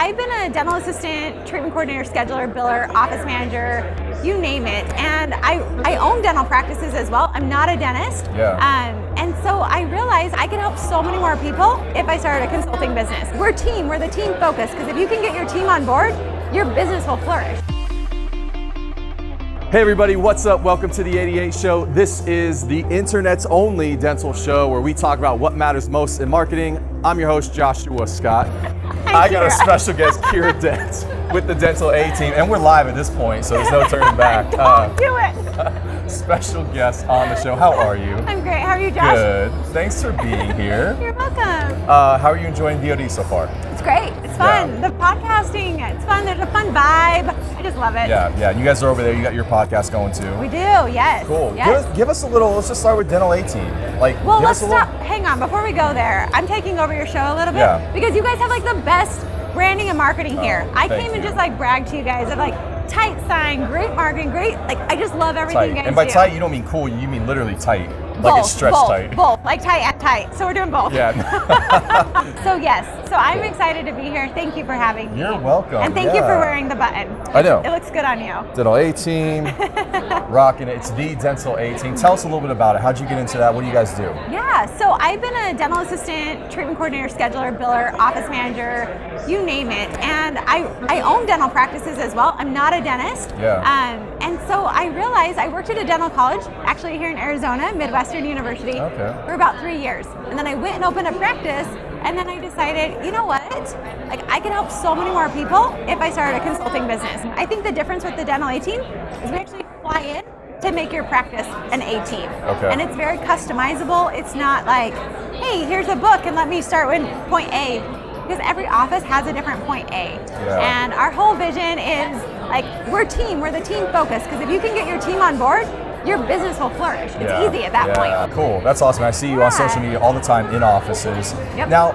I've been a dental assistant, treatment coordinator, scheduler, biller, office manager, you name it. And I own dental practices as well. I'm not a dentist. And so I realized I can help so many more people if I started a consulting business. We're the team focused, because if you can get your team on board, your business will flourish. Hey everybody, what's up? Welcome to the 88 Show. This is the internet's only dental show where we talk about what matters most in marketing. I'm your host, Joshua Scott. I got a special guest, Kiera Dent, with the Dental A team, and we're live at this point, so there's no turning back. Don't do it. Special guest on the show. How are you? I'm great. How are you, Josh? Good. Thanks for being here. You're welcome. How are you enjoying VOD so far? It's great. It's fun. Yeah. The podcasting, it's fun. There's a fun vibe. I just love it. Yeah. You guys are over there. You got your podcast going too. We do. Yes. Cool. Yes. Give us a little. Let's just start with Dental A team. Well, let's stop. Hang on. Before we go there, I'm taking over your show a little bit because you guys have like the best branding and marketing here. I came and just like bragged to you guys of like tight sign, great marketing, great. Like I just love everything you guys do. And by tight, you don't mean cool. You mean literally tight. Like it's stretched tight. Both, like tight and tight. So we're doing both. Yeah. So yes, I'm excited to be here. Thank you for having me. You're welcome. And thank you for wearing the button. I know. It looks good on you. Dental A team, rocking it. It's the Dental A team. Tell us a little bit about it. How'd you get into that? What do you guys do? Yeah, so I've been a dental assistant, treatment coordinator, scheduler, biller, office manager, you name it. And I own dental practices as well. I'm not a dentist. And so I realized I worked at a dental college, actually here in Arizona, Midwestern University, for about 3 years. And then I went and opened a practice, and then I decided, you know what? Like I can help so many more people if I started a consulting business. I think the difference with the Dental A team is we actually fly in to make your practice an A team. And it's very customizable. It's not like, hey, here's a book and let me start with point A. Because every office has a different point A. And our whole vision is like, we're the team focused. Because if you can get your team on board, your business will flourish. It's easy at that point. Cool. That's awesome. I see you on social media all the time in offices. Now,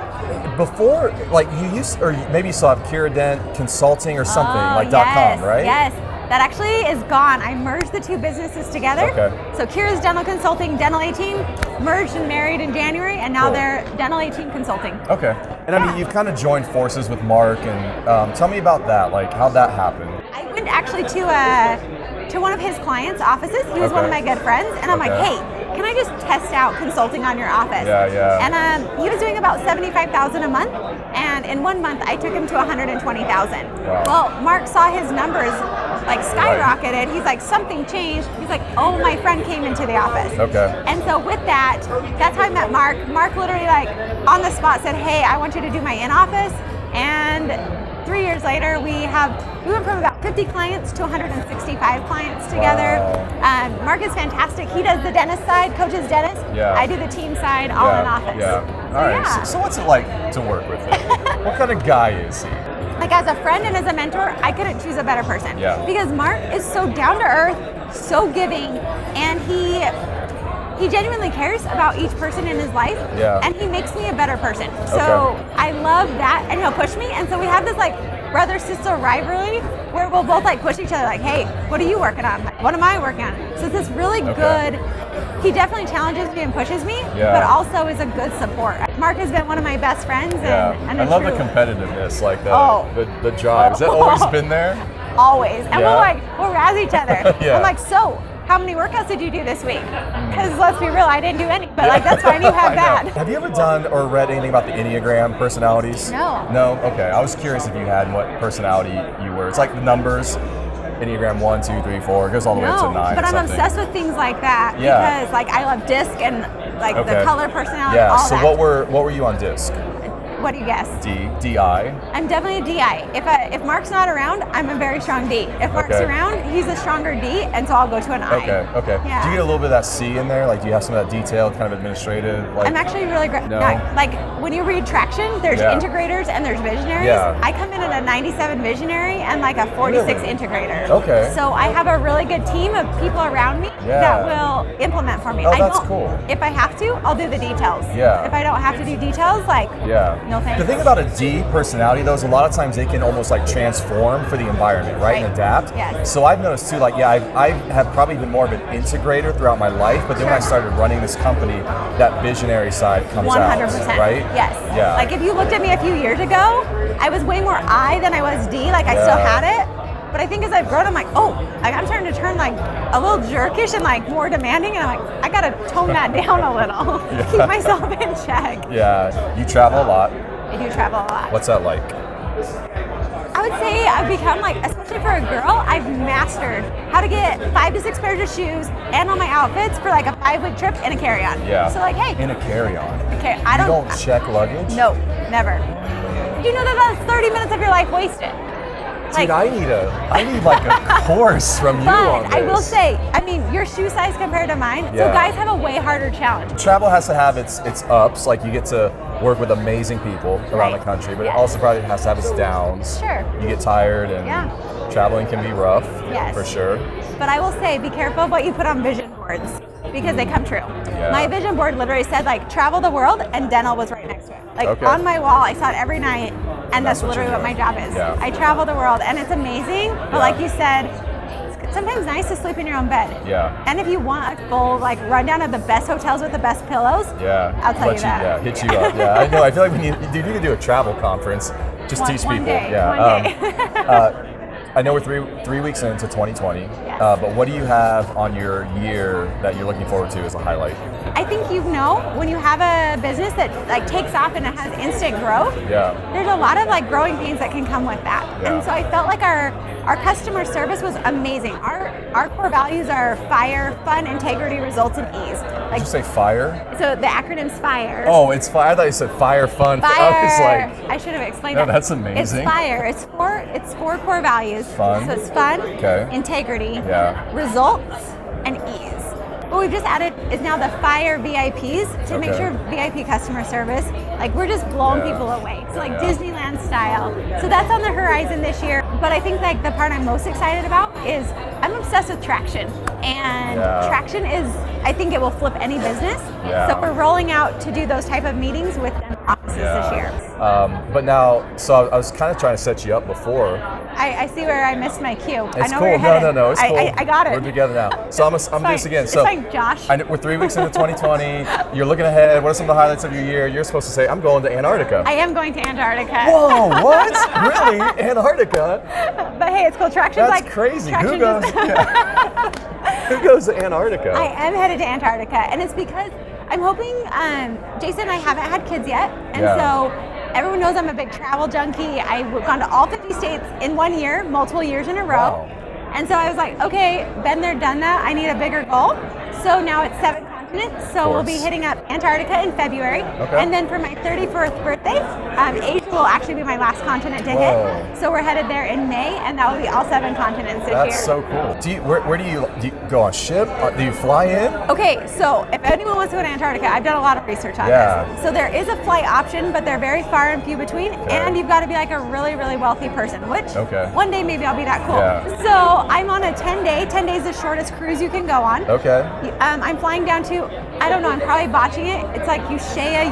before, like you used, or maybe you still have Kiera Dent Consulting or something, like .com, right? Yes. That actually is gone. I merged the two businesses together. So Kiera's Dental Consulting, Dental A team, merged and married in January, and now they're Dental A team Consulting. And I mean, you've kind of joined forces with Mark, and tell me about that. Like, how'd that happen? I went actually to one of his clients' offices. He was one of my good friends, and I'm like, hey, can I just test out consulting on your office? And he was doing about $75,000 a month, and in 1 month I took him to $120,000. Well, Mark saw his numbers like skyrocketed. He's like, something changed. He's like, oh, my friend came into the office. And so with that, that's how I met Mark. Mark literally like on the spot said, hey, I want you to do my in-office. And 3 years later, we went from about 50 clients to 165 clients together. Mark is fantastic. He does the dentist side, coaches dentist. I do the team side, all in office. All right. So what's it like to work with him? What kind of guy is he? Like as a friend and as a mentor, I couldn't choose a better person. Because Mark is so down to earth, so giving, and he genuinely cares about each person in his life, and he makes me a better person. So I love that, and he'll push me, and so we have this like brother-sister rivalry where we'll both like push each other like, hey, what are you working on? Like, what am I working on? So it's this really good, he definitely challenges me and pushes me, but also is a good support. Mark has been one of my best friends. And I love the competitiveness, like the drive. Has that always been there? Always. And we'll razz each other. I'm like, so, how many workouts did you do this week? Because let's be real, I didn't do any, but like that's fine, you have that. Have you ever done or read anything about the Enneagram personalities? No. No? Okay. I was curious if you had and what personality you were. It's like the numbers, Enneagram 1, 2, 3, 4, it goes all the way up to 9. But I'm obsessed with things like that because like I love DISC and like the color personality, all that. So what were you on DISC? What do you guess? DI. I'm definitely a DI. If Mark's not around, I'm a very strong D. If Mark's around, he's a stronger D, and so I'll go to an I. Okay. Yeah. Do you get a little bit of that C in there? Like, do you have some of that detailed, kind of administrative? Like, I'm actually really great. No? Like, when you read Traction, there's integrators and there's visionaries. I come in at a 97 visionary and like a 46 integrator. So I have a really good team of people around me that will implement for me. Oh, that's cool. If I have to, I'll do the details. Yeah. If I don't have to do details, like, no thanks. The thing about a D personality, though, is a lot of times they can almost like transform for the environment, right? And adapt. Yes. So I've noticed too, like, I have probably been more of an integrator throughout my life, but then when I started running this company, that visionary side comes 100%. out, right? Yes. Yeah. Like if you looked at me a few years ago, I was way more I than I was D. Like I still had it. But I think as I've grown, I'm like, I'm starting to turn like a little jerkish and like more demanding, and I'm like, I gotta tone that down a little, keep myself in check. Yeah, you travel a lot. I do travel a lot. What's that like? I would say I've become like, especially for a girl, I've mastered how to get 5 to 6 pairs of shoes and all my outfits for like a 5-week trip in a carry-on. Yeah. So like, hey. In a carry-on. Okay, You don't check luggage? No, never. Do you know that that's 30 minutes of your life wasted? Dude, I need like a course from you on this. I will say, I mean, your shoe size compared to mine, so guys have a way harder challenge. Travel has to have its ups, like you get to work with amazing people around the country, but it also probably has to have its downs. Sure. You get tired and traveling can be rough, for sure. But I will say, be careful of what you put on vision boards because they come true. Yeah. My vision board literally said like travel the world, and dental was right next to it. Like on my wall, I saw it every night, and that's literally what my job is. Yeah. I travel the world, and it's amazing, but like you said, it's sometimes nice to sleep in your own bed. Yeah. And if you want a full like rundown of the best hotels with the best pillows, I'll tell you that. Hit you up. Yeah, I know. I feel like when you need to do a travel conference, just teach people. One day. I know we're three weeks into 2020, but what do you have on your year that you're looking forward to as a highlight? I think when you have a business that like takes off and it has instant growth, there's a lot of like growing pains that can come with that. And so I felt like our customer service was amazing. Our core values are fire, fun, integrity, results, and ease. Did you say fire? So the acronym's FIRE. Oh, it's fire. I thought you said fire, fun. Fire. I was like, I should have explained that. That's amazing. It's FIRE. It's four core values. Fun. So it's fun, integrity, results, and ease. What we've just added is now the FIRE VIPs to make sure VIP customer service, like we're just blowing people away. So like Disneyland style. So that's on the horizon this year. But I think like the part I'm most excited about is I'm obsessed with traction. And traction is, I think it will flip any business. So we're rolling out to do those type of meetings with offices this year. But now, so I was kind of trying to set you up before. I see where I missed my cue. It's I know cool. where you're headed. No, it's cool. I got it. We're together now. So I'm gonna do this again. So it's like Josh. We're 3 weeks into 2020. You're looking ahead. What are some of the highlights of your year? You're supposed to say, I'm going to Antarctica. I am going to Antarctica. Whoa, what? Really? Antarctica? But hey, it's cool. Traction's That's like crazy. Who goes? Who goes to Antarctica? I am headed to Antarctica, and it's because I'm hoping. Jason and I haven't had kids yet, and so everyone knows I'm a big travel junkie. I've gone to all 50 states in 1 year, multiple years in a row. Wow. And so I was like, okay, been there, done that. I need a bigger goal. So now it's 7 continents. So we'll be hitting up Antarctica in February. And then for my 31st birthday, Asia will actually be my last continent to hit. So we're headed there in May, and that will be all 7 continents this year. That's so cool. Where do you go on ship? Do you fly in? Okay, so if anyone wants to go to Antarctica, I've done a lot of research on this. So there is a flight option, but they're very far and few between, and you've got to be like a really, really wealthy person, which one day maybe I'll be that cool. So I'm on a 10-day, 10 days the shortest cruise you can go on. I'm flying down to, I don't know, I'm probably botching it. It's like Ushuaia,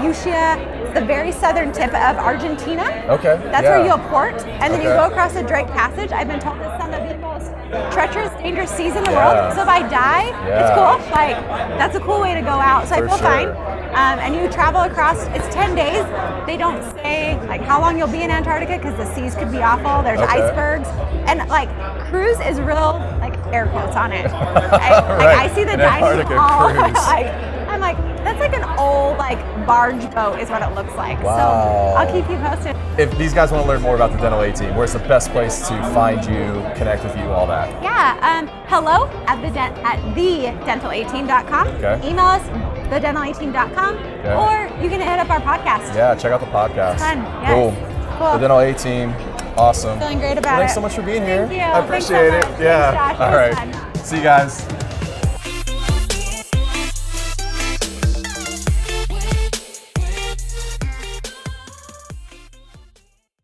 the very southern tip of Argentina. That's where you'll port, and then you go across the Drake Passage. I've been told it's some of the most treacherous, dangerous seas in the world. So if I die, it's cool. Like, that's a cool way to go out. So I feel fine. And you travel across, it's 10 days. They don't say like how long you'll be in Antarctica because the seas could be awful. There's icebergs. And like cruise is real, like air quotes on it. I see the dining hall. I'm like, that's like an old like barge boat is what it looks like. So I'll keep you posted. If these guys want to learn more about the Dental A Team, where's the best place to find you, connect with you, all that? Hello at thedentalateam.com. Email us thedentalateam.com, or you can hit up our podcast. Check out the podcast. It's fun. Cool. The Dental A Team, awesome. Feeling great about Thanks so much for being here. Thank you. I appreciate it. Thanks, Josh. All right. See you guys.